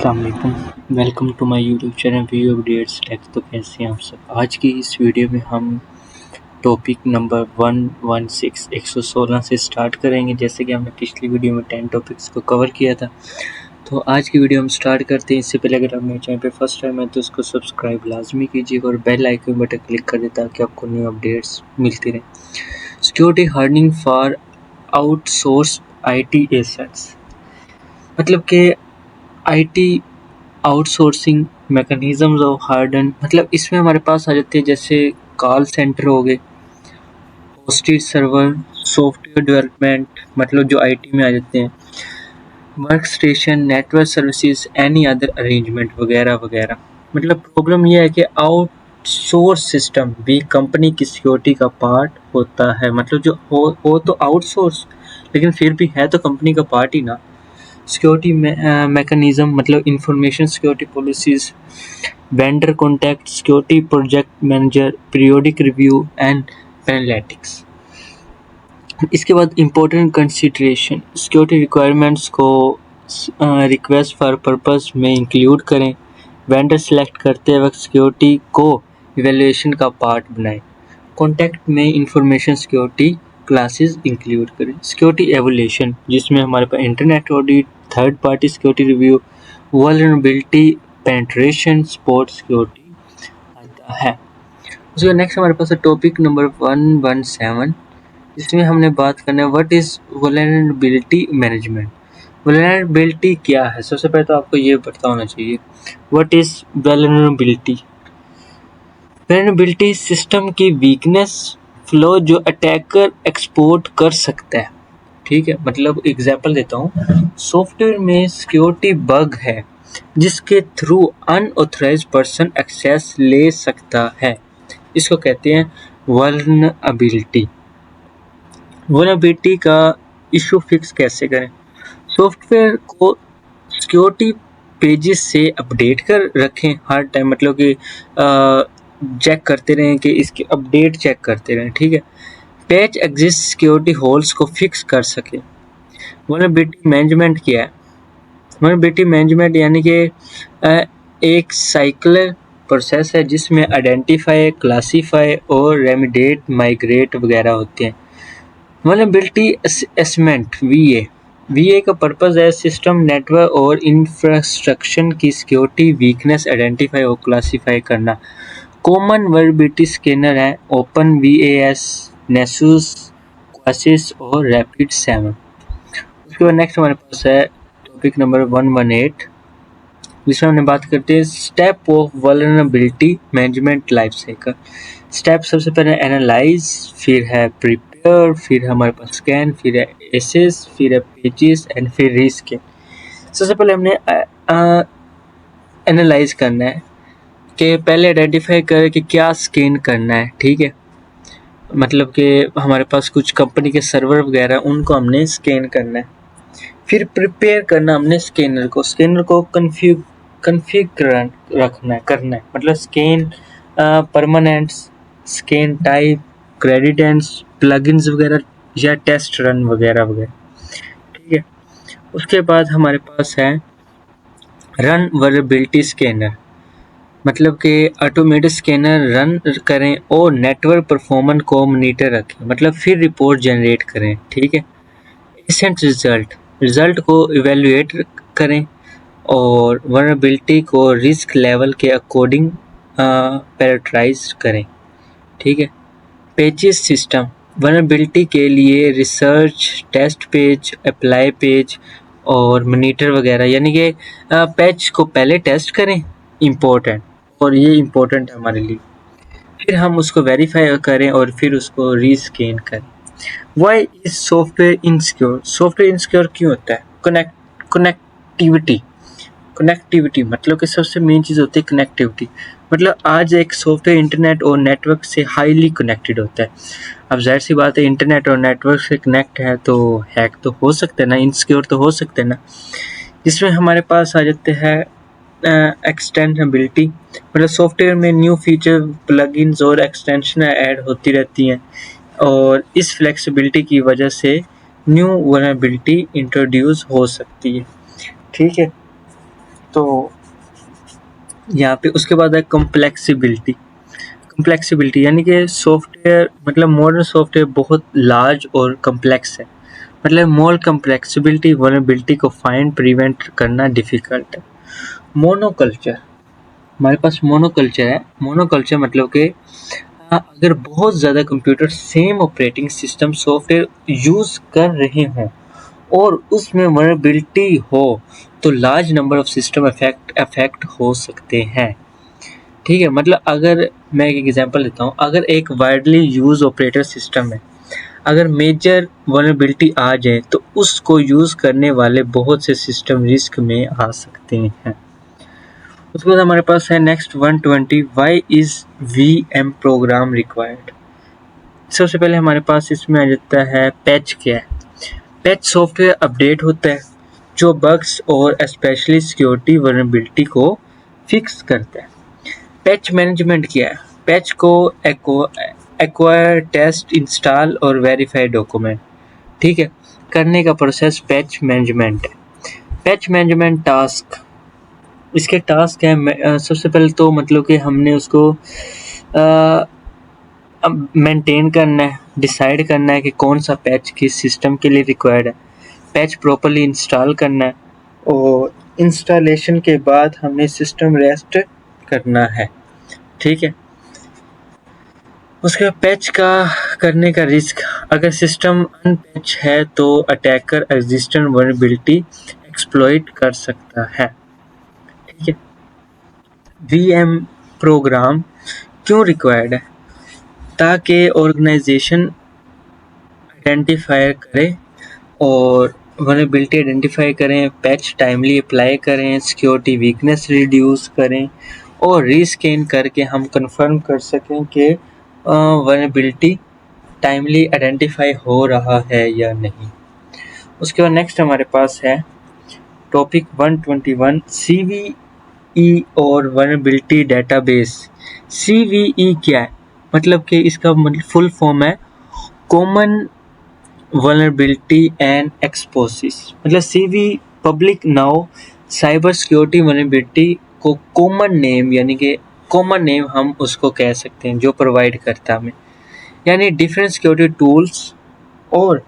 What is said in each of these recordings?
अस्सलाम वालेकुम, welcome to my YouTube channel view updates tech. तो कैसे हैं आप सब। आज की इस वीडियो में हम टॉपिक नंबर 116 से स्टार्ट करेंगे। जैसे कि हमने पिछली वीडियो में 10 टॉपिक्स को कवर किया था, तो आज की वीडियो हम स्टार्ट करते हैं। इससे पहले अगर आप मेरे चैनल पे फर्स्ट टाइम है तो उसको सब्सक्राइब लाजमी कीजिएगा और बेल आइकन बटन क्लिक कर दें ताकि आपको न्यू अपडेट्स मिलती रहें। Security hardening for outsource IT assets, मतलब कि IT outsourcing mechanisms of harden, मतलब इसमें हमारे पास आ जाते हैं जैसे कॉल सेंटर हो गए, होस्टेड सर्वर, सॉफ्टवेयर डेवलपमेंट, मतलब जो IT में आ जाते हैं, work station, network services, any other arrangement वगैरह वगैरह। मतलब प्रॉब्लम यह है कि आउटसोर्स सिस्टम भी कंपनी की सिक्योरिटी का पार्ट होता है। मतलब जो हो तो आउटसोर्स, लेकिन फिर भी है तो कंपनी का पार्ट ही ना। सिक्योरिटी मैकेनिज्म मतलब information security policies, vendor contact, security project manager, periodic review and analytics. इसके बाद इम्पोर्टेंट कंसिडरेशन, सिक्योरिटी रिक्वायरमेंट्स को रिक्वेस्ट फॉर पर्पस में इंक्लूड करें। वेंडर सेलेक्ट करते वक्त सिक्योरिटी को इवैल्यूएशन का पार्ट बनाएं। कॉन्टैक्ट में इंफॉर्मेशन सिक्योरिटी क्लासेस इंक्लूड करें। सिक्योरिटी एवोल्यूशन, जिसमें हमारे पास internet audit, third party security review, vulnerability penetration, support security आता है। उसके नेक्स्ट हमारे पास है टॉपिक नंबर 117, जिसमें हमने बात करना है what is vulnerability management. Vulnerability क्या है? सबसे पहले तो आपको ये पता होना चाहिए what is vulnerability. Vulnerability system की वीकनेस फ्लो जो अटैकर एक्सपोर्ट कर सकता है। ठीक है, मतलब एग्जांपल देता हूँ। सॉफ्टवेयर में सिक्योरिटी बग है जिसके थ्रू अनऑथराइज्ड पर्सन एक्सेस ले सकता है, इसको कहते हैं वल्नरेबिलिटी। वल्नरेबिलिटी का इशू फिक्स कैसे करें? सॉफ्टवेयर को सिक्योरिटी पेजेस से अपडेट कर रखें हर टाइम, मतलब कि चेक करते रहें कि इसकी अपडेट चेक करते रहें। ठीक है, पैच एग्जिस्ट सिक्योरिटी होल्स को फिक्स कर सके। वल्नरेबिलिटी मैनेजमेंट क्या है? वल्नरेबिलिटी मैनेजमेंट यानी कि एक साइक्लिक प्रोसेस है जिसमें आइडेंटिफाई, क्लासीफाई और रेमिडिएट, माइग्रेट वगैरह होते हैं। वल्नरेबिलिटी असेसमेंट VA का पर्पस है सिस्टम, नेटवर्क और इंफ्रास्ट्रक्चर की सिक्योरिटी वीकनेस आइडेंटिफाई और क्लासीफाई करना। कॉमन वल्नरेबिलिटी स्कैनर है OpenVAS, नेसुस, क्वासिस और रैपिड7। उसके बाद नेक्स्ट हमारे पास है टॉपिक नंबर 118, जिसमें हमने बात करते हैं step of vulnerability management life cycle. Step सबसे पहले एनालाइज, फिर है प्रिपेयर, फिर हमारे पास स्कैन, फिर है एसेस, फिर है पेजेस एंड फिर रीस्कैन। सबसे पहले हमने एनालाइज करना है कि पहले आइडेंटिफाई करें कि क्या स्कैन करना है। ठीक है, मतलब कि हमारे पास कुछ कंपनी के सर्वर वगैरह उनको हमने स्कैन करना है। फिर प्रिपेयर करना हमने स्कैनर को कन्फिगर करना है, मतलब scan permanent, scan type, gradients, plugins वगैरह या टेस्ट रन वगैरह वगैरह। ठीक है, उसके बाद हमारे पास है रन वल्नरेबिलिटी स्कैनर, मतलब कि ऑटोमेटिक स्कैनर रन करें और नेटवर्क परफॉर्मेंस को मॉनिटर रखें, मतलब फिर रिपोर्ट जनरेट करें। ठीक है, एसेंट रिजल्ट को इवेल्युएट करें और वल्नरेबिलिटी को रिस्क लेवल के अकॉर्डिंग पैरामीटराइज करें। ठीक है, पेजेस सिस्टम, वल्नरेबिलिटी के लिए research, test page, apply page और मॉनिटर वगैरह, यानी कि पैच को पहले टेस्ट करें, इम्पोर्टेंट, और ये इम्पोर्टेंट है हमारे लिए। फिर हम उसको वेरीफाई करें और फिर उसको रीस्कैन करें। Why is software insecure? Software insecure क्यों होता है? कनेक्टिविटी मतलब कि सबसे मेन चीज़ होती है कनेक्टिविटी। मतलब आज एक सॉफ्टवेयर इंटरनेट और नेटवर्क से हाईली कनेक्टेड होता है। अब जाहिर सी बात है, इंटरनेट और नेटवर्क से कनेक्ट है तो हैक तो हो सकता है ना, इनसिक्योर तो हो सकते हैं ना। जिसमें हमारे पास आ जाते हैं एक्सटेंडेबिलिटी, मतलब सॉफ्टवेयर में न्यू फीचर, प्लगइन्स और एक्सटेंशन ऐड होती रहती हैं और इस फ्लेक्सिबिलिटी की वजह से न्यू वल्नरेबिलिटी इंट्रोड्यूस हो सकती है। ठीक है, तो यहाँ पे उसके बाद है कम्प्लेक्सिबिलिटी यानी कि सॉफ्टवेयर मतलब मॉडर्न सॉफ्टवेयर बहुत लार्ज और कम्प्लेक्स है, मतलब मोर कम्प्लेक्सिबिलिटी वल्नरेबिलिटी को फाइंड प्रिवेंट करना डिफ़िकल्ट है। मोनोकल्चर, हमारे पास मोनोकल्चर है। मोनोकल्चर मतलब कि अगर बहुत ज़्यादा computer same operating system software use कर रहे हों और उसमें वल्नरेबिलिटी हो तो large number of system affect हो सकते हैं। ठीक है, मतलब अगर मैं एक एग्जांपल देता हूँ, अगर एक वाइडली यूज ऑपरेटर सिस्टम है, अगर मेजर वल्नरेबिलिटी आ जाए तो उसको यूज़ करने वाले बहुत से सिस्टम रिस्क में आ सकते हैं। उसके बाद हमारे पास है next 120, why is VM program required. सबसे पहले हमारे पास इसमें आ जाता है पैच। क्या है पैच? सॉफ्टवेयर अपडेट होता है जो बग्स और स्पेशली सिक्योरिटी वल्नरेबिलिटी को फिक्स करता है। पैच मैनेजमेंट क्या है? पैच को एक्वायर, टेस्ट, इंस्टॉल और वेरीफाई डॉक्यूमेंट, ठीक है, करने का प्रोसेस पैच मैनेजमेंट है। पैच मैनेजमेंट टास्क, इसके टास्क है सबसे पहले तो मतलब कि हमने उसको मेंटेन करना है, डिसाइड करना है कि कौन सा पैच किस सिस्टम के लिए रिक्वायर्ड है, पैच प्रॉपर्ली इंस्टॉल करना है और इंस्टॉलेशन के बाद हमने सिस्टम रेस्ट करना है। ठीक है, उसके बाद पैच का करने का रिस्क, अगर सिस्टम अनपैच है तो अटैकर एग्जिस्टेंट वल्नरेबिलिटी एक्सप्लॉइट कर सकता है। ठीक है, VM प्रोग्राम क्यों रिक्वायर्ड है? ताकि ऑर्गेनाइजेशन आइडेंटिफाई करें और वल्नरेबिलिटी आइडेंटिफाई करें, पैच टाइमली अप्लाई करें, सिक्योरिटी वीकनेस रिड्यूस करें और रीस्कैन करके हम कंफर्म कर सकें कि वल्नरेबिलिटी टाइमली आइडेंटिफाई हो रहा है या नहीं। उसके बाद नेक्स्ट हमारे पास है टॉपिक 121, CVE और वल्नरेबिलिटी डेटाबेस। CVE क्या है? मतलब कि इसका फुल फॉर्म है कॉमन वल्नरेबिलिटी एंड एक्सपोसिस। मतलब CV public now cyber security vulnerability को कॉमन नेम यानी कि कॉमन नेम हम उसको कह सकते हैं जो प्रोवाइड करता हमें, यानी डिफरेंट सिक्योरिटी टूल्स और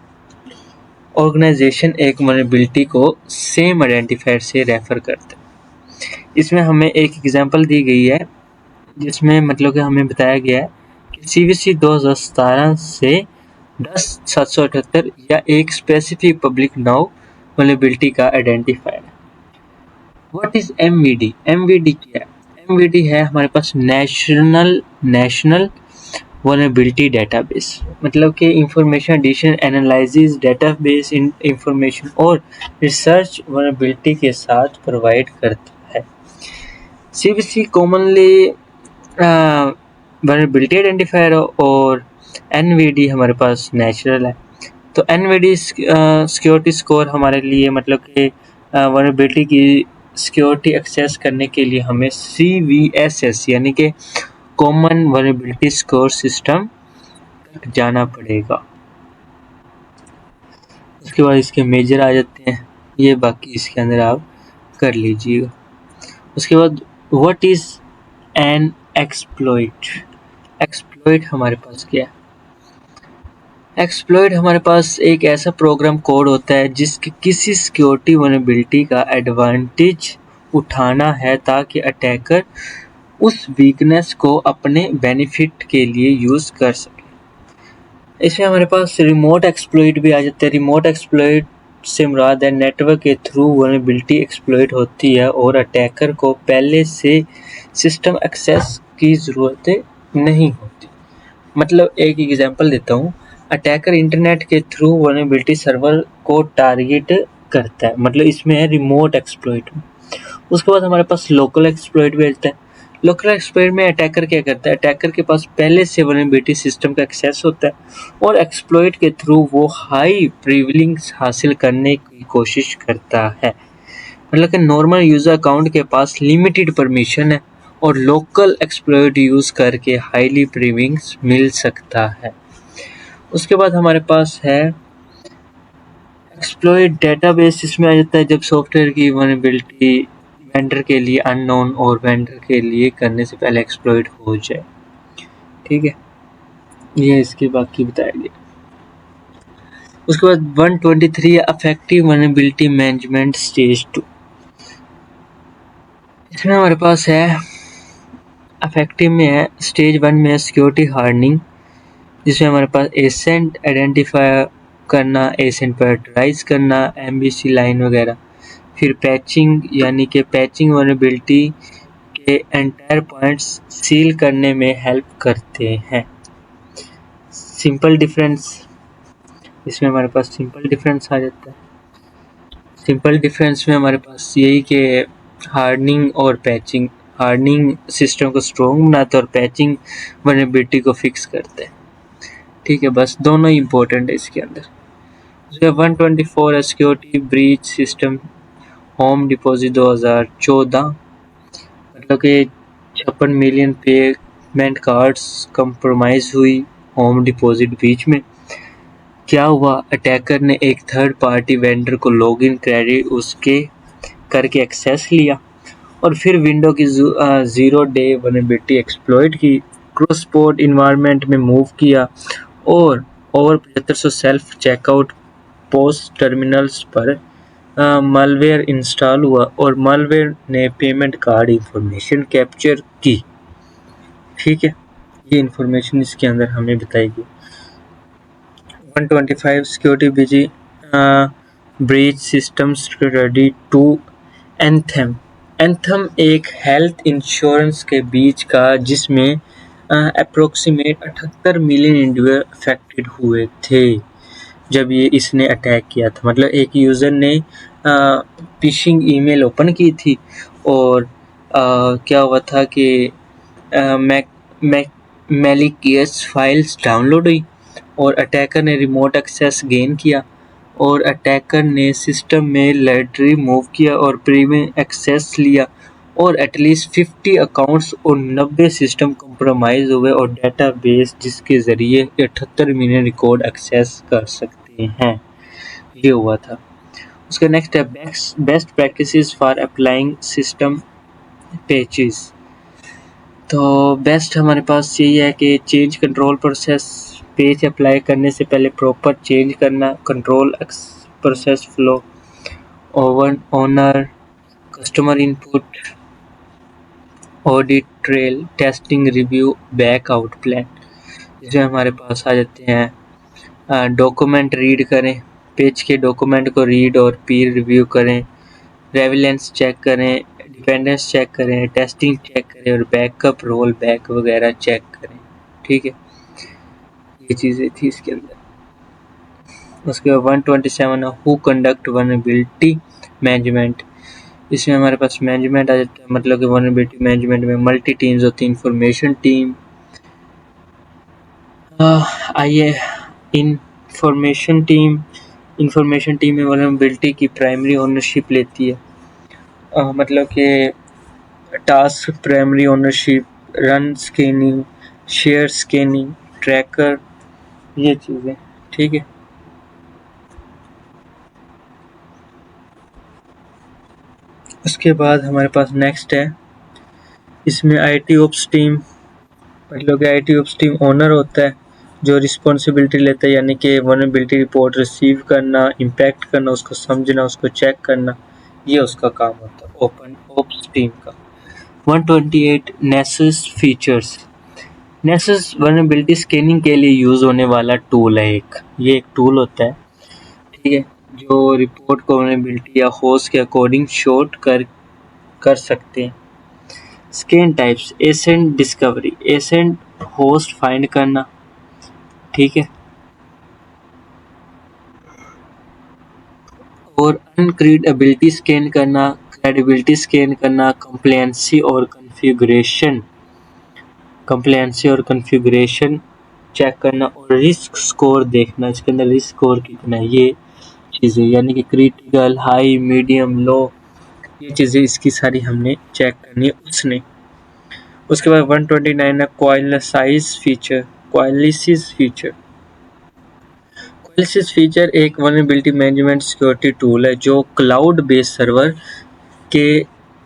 ऑर्गेनाइजेशन एक वल्नरेबिलिटी को सेम आइडेंटिफायर से रेफर करते हैं। इसमें हमें एक एग्जांपल दी गई है जिसमें मतलब कि हमें बताया गया है कि CVC 2017 से 10/778 या एक स्पेसिफिक पब्लिक नाउ वल्नरेबिलिटी का आइडेंटिफायर है। What is MVD? MVD क्या है? MVD है हमारे पास नेशनल वल्नरेबिलिटी डेटाबेस, मतलब कि information edition, analysis, database information और रिसर्च वल्नरेबिलिटी के साथ प्रोवाइड करता है। CVC कॉमनली वल्नरेबिलिटी आइडेंटिफायर और NVD हमारे पास नेचुरल है। तो NVD सिक्योरिटी स्कोर हमारे लिए मतलब कि वल्नरेबिलिटी की सिक्योरिटी एक्सेस करने के लिए हमें CVSS यानी कि कॉमन वल्नरेबिलिटी स्कोर सिस्टम तक जाना पड़ेगा। उसके बाद इसके मेजर आ जाते हैं, ये बाकी इसके अंदर आप कर लीजिएगा। उसके बाद what is an exploit? Exploit हमारे पास क्या है? एक्सप्लॉइट हमारे पास एक ऐसा प्रोग्राम कोड होता है जिसके किसी सिक्योरिटी वल्नरेबिलिटी का एडवांटेज उठाना है ताकि अटैकर उस वीकनेस को अपने बेनिफिट के लिए यूज़ कर सके। इसमें हमारे पास रिमोट एक्सप्लॉइट भी आ जाता है। रिमोट एक्सप्लॉइट से मुराद है नेटवर्क के थ्रू वल्नरेबिलिटी एक्सप्लॉइट होती है और अटैकर को पहले से सिस्टम एक्सेस की ज़रूरत नहीं होती। मतलब एक एग्जांपल देता हूँ, अटैकर इंटरनेट के थ्रू वल्नरेबिलिटी सर्वर को टारगेट करता है, मतलब इसमें है रिमोट एक्सप्लॉइट। उसके बाद हमारे पास लोकल एक्सप्लॉइट भी आता है। लोकल एक्सप्लॉइट में अटैकर क्या करता है? अटैकर के पास पहले से वल्नरेबिलिटी सिस्टम का एक्सेस होता है और एक्सप्लॉइट के थ्रू वो हाई प्रिविलेंस हासिल करने की कोशिश करता है। मतलब कि नॉर्मल यूज़र अकाउंट के पास लिमिटेड परमिशन है और लोकल एक्सप्लॉइट यूज़ करके हाईली प्रिविलेंस मिल सकता है। उसके बाद हमारे पास है एक्सप्लॉइट डेटाबेस। इसमें आ जाता है जब सॉफ्टवेयर की वल्नरेबिलिटी वेंडर के लिए अननोन और वेंडर के लिए करने से पहले एक्सप्लॉइट हो जाए। ठीक है, ये इसके बाकी बताया गया। उसके बाद 123 अफेक्टिव वल्नरेबिलिटी मैनेजमेंट स्टेज 2। इसमें हमारे पास है अफेक्टिव में है, स्टेज 1 में है सिक्योरिटी हार्डनिंग, जिसमें हमारे पास एसेंट आइडेंटिफाई करना, एसेंट प्रायोरिटाइज करना, एमबीसी लाइन वगैरह। फिर पैचिंग, यानी कि पैचिंग वल्नरेबिलिटी के एंटायर पॉइंट्स सील करने में हेल्प करते हैं। सिंपल डिफरेंस, इसमें हमारे पास सिंपल डिफरेंस आ जाता है। सिंपल डिफरेंस में हमारे पास यही कि हार्डनिंग और पैचिंग, हार्डनिंग सिस्टम को स्ट्रॉन्ग बनाता है और पैचिंग वल्नरेबिलिटी को फिक्स करता है। ठीक है, बस दोनों ही इम्पोर्टेंट है इसके अंदर। 124 है security breach system home deposit 2014, मतलब कि 56 मिलियन पेमेंट कार्ड्स कंप्रोमाइज हुई होम डिपॉजिट ब्रीच में। क्या हुआ, अटैकर ने एक थर्ड पार्टी वेंडर को लॉगिन क्रेडिट उसके करके एक्सेस लिया और फिर विंडो की 0 डे वल्नरेबिलिटी एक्सप्लॉइट की, क्रॉस पोर्ट इन्वायरमेंट में मूव किया और over 7500 self checkout post terminals पर मालवेयर इंस्टॉल हुआ और मालवेयर ने पेमेंट कार्ड इंफॉर्मेशन कैप्चर की। ठीक है, ये इंफॉर्मेशन इसके अंदर हमें बताएगी। 125 security breach system study to Anthem. Anthem एक हेल्थ इंश्योरेंस के बीच का, जिसमें अप्रोक्सीमेट 78 मिलियन इंडिविजुअल अफेक्टेड हुए थे जब ये इसने अटैक किया था। मतलब एक यूज़र ने फिशिंग ईमेल ओपन की थी और क्या हुआ था कि मैलिशियस फाइल्स डाउनलोड हुई और अटैकर ने रिमोट एक्सेस गेन किया और अटैकर ने सिस्टम में लाइब्रेरी मूव किया और प्रीमियम एक्सेस लिया और एटलीस्ट 50 अकाउंट्स और 90 सिस्टम कंप्रोमाइज हुए और डेटाबेस जिसके ज़रिए 78 मिलियन रिकॉर्ड एक्सेस कर सकते हैं। ये हुआ था। उसका नेक्स्ट है best practices for applying system patches. तो बेस्ट हमारे पास यही है कि change control process, page apply करने से पहले प्रॉपर चेंज करना, control process flow, owner customer input, audit trail, testing review, back out plan. इसमें हमारे पास आ जाते हैं डॉक्यूमेंट रीड करें, पेज के डॉक्यूमेंट को रीड और पीर रिव्यू करें, रेविलेंस चेक करें, डिपेंडेंस चेक करें, टेस्टिंग चेक करें और बैकअप रोल बैक वगैरह चेक करें। ठीक है, ये चीज़ें थी इसके अंदर। उसके बाद 127 हु कंडक्ट वल्नरेबिलिटी मैनेजमेंट। इसमें हमारे पास मैनेजमेंट आ जाता है, मतलब कि वल्नरेबिलिटी मैनेजमेंट में मल्टी टीम्स होती हैं। इंफॉर्मेशन टीम, आइए इंफॉर्मेशन टीम में वल्नरेबिलिटी की प्राइमरी ओनरशिप लेती है, मतलब कि task primary ownership, run scanning, share scanning, tracker, ये चीज़ें। ठीक है, उसके बाद हमारे पास नेक्स्ट है, इसमें आईटी ओप्स टीम, मतलब कि आईटी ओप्स टीम ओनर होता है जो रिस्पॉन्सिबिलिटी लेता है, यानी कि वल्नरेबिलिटी रिपोर्ट रिसीव करना, इम्पैक्ट करना, उसको समझना, उसको चेक करना, ये उसका काम होता है ओपन ओप्स टीम का। 128 नेसेस फीचर्स। नेसेस वल्नरेबिलिटी स्कैनिंग के लिए यूज़ होने वाला टूल है ये एक टूल होता है, ठीक है, जो रिपोर्ट को वल्नरेबिलिटी या होस्ट के अकॉर्डिंग शॉर्ट कर सकते हैं। Scan types, asset discovery, asset host find करना, ठीक है, और अनक्रीडेबिलिटी स्कैन करना, क्रेडिबिलिटी स्कैन करना, कंप्लायंसी और कन्फिगरेशन चेक करना और रिस्क स्कोर देखना, इसके अंदर रिस्क स्कोर कितना है, ये चीज़ें, यानी कि क्रिटिकल, हाई, मीडियम, लो, ये चीज़ें इसकी सारी हमने चेक करनी है उसने। उसके बाद 129 है क्वालिसिस फीचर एक वल्नरेबिलिटी मैनेजमेंट सिक्योरिटी टूल है जो क्लाउड बेस्ड सर्वर के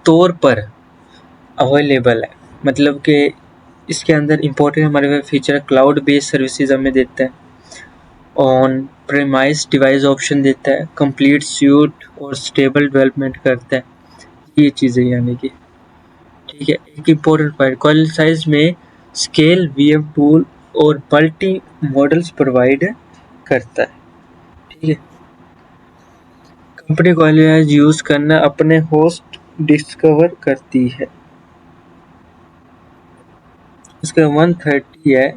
तौर पर अवेलेबल है। मतलब कि इसके अंदर इम्पोर्टेंट हमारे फीचर क्लाउड बेस्ड सर्विसेज हमें देता है, ऑन प्रेमाइज डिवाइस ऑप्शन देता है, कंप्लीट सूट और स्टेबल डेवलपमेंट करता है। ये चीज़ें यानी कि ठीक है। एक इम्पोर्टेंट पॉइंट, कॉल साइज में स्केल वीएम टूल और मल्टी मॉडल्स प्रोवाइड करता है। ठीक है। कंपनी कॉल साइज यूज करना अपने होस्ट डिस्कवर करती है। उसका 130 है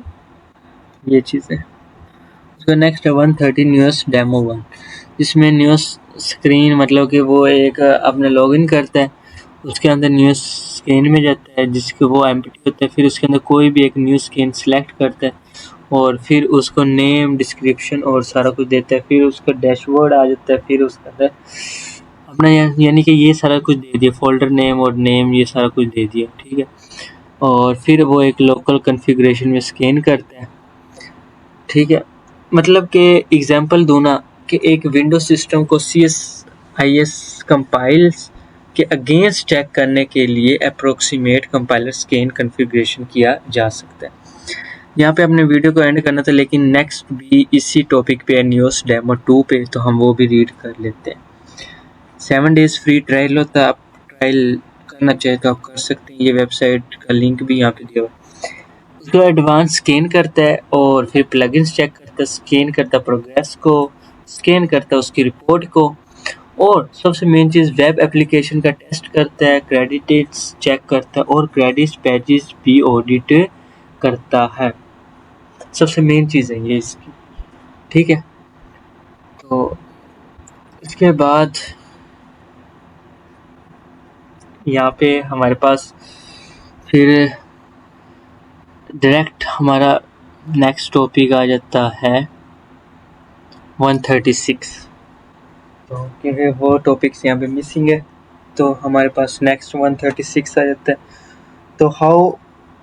ये चीज़ें। उसका नेक्स्ट है 130 न्यूज़ डेमो 1, जिसमें न्यूज़ स्क्रीन मतलब कि वो एक अपने लॉगिन करता है, उसके अंदर न्यूज़ स्क्रीन में जाता है जिसके वो एम्प्टी होता है। फिर उसके अंदर कोई भी एक न्यूज़ स्क्रीन सेलेक्ट करता है और फिर उसको नेम, डिस्क्रिप्शन और सारा कुछ देता है। फिर उसका डैशबोर्ड आ जाता है। फिर उसके अंदर अपना यानी कि ये सारा कुछ दे दिया, फोल्डर नेम और नेम ये सारा कुछ दे दिया। ठीक है। और फिर वो एक लोकल कॉन्फ़िगरेशन में स्कैन करता है। ठीक है। मतलब कि एग्जांपल दूँ ना कि एक विंडोज सिस्टम को CSIS कंपाइल्स के अगेंस्ट चेक करने के लिए अप्रोक्सीमेट कंपाइलर स्कैन कॉन्फ़िगरेशन किया जा सकता है। यहाँ पे अपने वीडियो को एंड करना था, लेकिन नेक्स्ट भी इसी टॉपिक पे है न्यूज़ डेमो 2 पे, तो हम वो भी रीड कर लेते हैं। 7 डेज़ फ्री ट्रायल होता है, आप ट्रायल करना चाहे तो आप कर सकते हैं। ये वेबसाइट का लिंक भी यहाँ पे दिया हुआ है। उसके बाद एडवांस स्कैन करता है और फिर प्लगइन्स चेक करता है, स्कैन करता है प्रोग्रेस को, स्कैन करता है उसकी रिपोर्ट को, और सबसे मेन चीज़ वेब एप्लीकेशन का टेस्ट करता है, क्रेडिट्स चेक करता है और क्रेडिट पैजेस भी ऑडिट करता है। सबसे मेन चीज़ है ये इसकी। ठीक है। तो इसके बाद यहाँ पे हमारे पास फिर डायरेक्ट हमारा नेक्स्ट टॉपिक आ जाता है 136। तो क्योंकि वो टॉपिक्स यहाँ पे मिसिंग है, तो हमारे पास नेक्स्ट 136 आ जाता है। तो how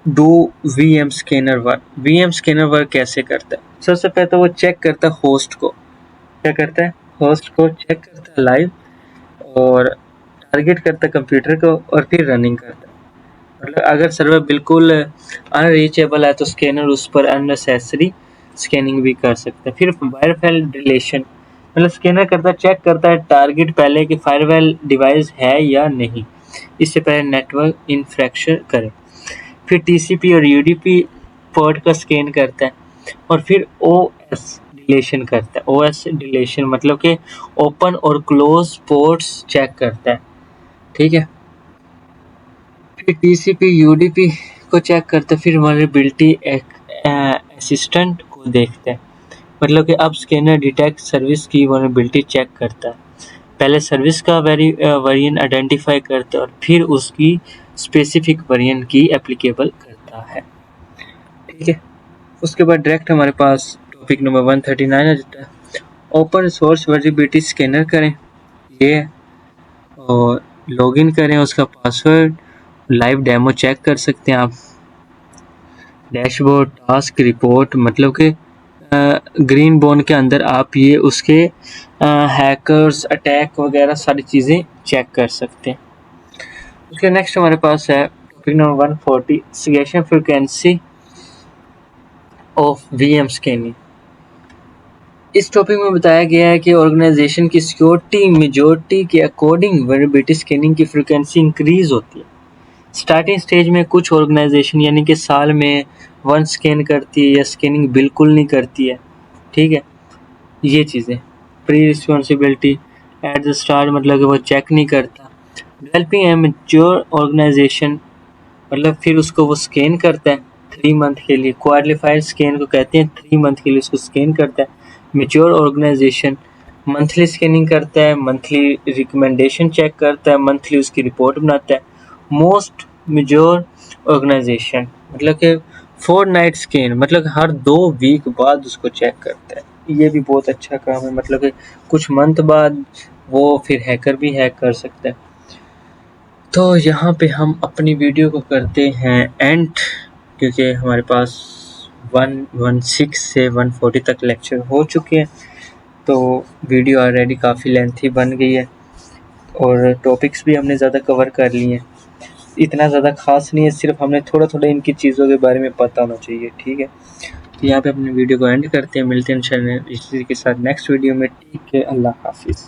do VM scanner work? VM scanner work कैसे करता है? सबसे पहले तो वो चेक करता है होस्ट को। क्या करता है? होस्ट को चेक करता है लाइव, और टारगेट करता है कंप्यूटर को, और फिर रनिंग करता है। मतलब अगर सर्वर बिल्कुल अनरीचेबल है तो स्कैनर उस पर अननेसेसरी स्कैनिंग भी कर सकता है। फिर फायरवॉल डिलीशन, मतलब स्कैनर करता है, चेक करता है टारगेट पहले कि फायरवॉल डिवाइस है या नहीं, इससे पहले नेटवर्क इन्फ्रेक्शन करे। फिर TCP और UDP पोर्ट का स्कैन करता है, और फिर OS डिलीशन करता है। OS डिलीशन मतलब कि ओपन और क्लोज पोर्ट्स चेक करता है। ठीक है। फिर TCP UDP को चेक करते हैं, फिर वल्नरेबिलिटी असिस्टेंट को देखते हैं। मतलब कि अब स्कैनर डिटेक्ट सर्विस की वल्नरेबिलिटी चेक करता है। पहले सर्विस का वेरिएंट आइडेंटिफाई करता है और फिर उसकी स्पेसिफिक वेरिएंट की एप्लीकेबल करता है। ठीक है। उसके बाद डायरेक्ट हमारे पास टॉपिक नंबर 139 आ जाता है। ओपन सोर्स वल्नरेबिलिटी स्कैनर करें ये है, और लॉगिन करें, उसका पासवर्ड, लाइव डेमो चेक कर सकते हैं आप। डैशबोर्ड, टास्क, रिपोर्ट, मतलब कि ग्रीन बोन के अंदर आप ये उसके हैकर्स, अटैक वगैरह सारी चीज़ें चेक कर सकते हैं। उसके नेक्स्ट हमारे पास है टॉपिक नंबर 140, सिगेशन फ्रीक्वेंसी ऑफ VM स्कैनिंग। इस टॉपिक में बताया गया है कि ऑर्गेनाइजेशन की सिक्योरिटी मेजॉरिटी के अकॉर्डिंग वल्नरेबिलिटी स्कैनिंग की फ्रीक्वेंसी इंक्रीज होती है। स्टार्टिंग स्टेज में कुछ ऑर्गेनाइजेशन यानी कि साल में 1 स्कैन करती है या स्कैनिंग बिल्कुल नहीं करती है। ठीक है। ये चीज़ें pre responsibility at the start, मतलब कि वो चेक नहीं करता। डेवलपिंग ए मैच्योर ऑर्गेनाइजेशन, मतलब फिर उसको वो स्कैन करता है 3 मंथ के लिए। क्वालिफाइड स्कैन को कहते हैं, 3 मंथ के लिए उसको स्कैन करता है। मैच्योर ऑर्गेनाइजेशन मंथली स्कैनिंग करता है, मंथली रिकमेंडेशन चेक करता है, मंथली उसकी रिपोर्ट बनाता है। मोस्ट मेजॉर ऑर्गेनाइजेशन मतलब कि फोर्टनाइट स्कैन, मतलब हर 2 वीक बाद उसको चेक करता है। ये भी बहुत अच्छा काम है, मतलब कि कुछ मंथ बाद वो फिर हैकर भी हैक कर सकता है। तो यहाँ पे हम अपनी वीडियो को करते हैं एंड, क्योंकि हमारे पास 116 से 140 तक लेक्चर हो चुके हैं, तो वीडियो ऑलरेडी काफ़ी लेंथी बन गई है। और टॉपिक्स भी हमने ज़्यादा कवर कर लिए हैं, इतना ज़्यादा ख़ास नहीं है, सिर्फ हमें थोड़ा इनकी चीज़ों के बारे में पता होना चाहिए। ठीक है, तो यहाँ पे अपने वीडियो को एंड करते हैं, मिलते हैं इंशाल्लाह इसी के साथ नेक्स्ट वीडियो में। ठीक है, अल्लाह हाफिज़।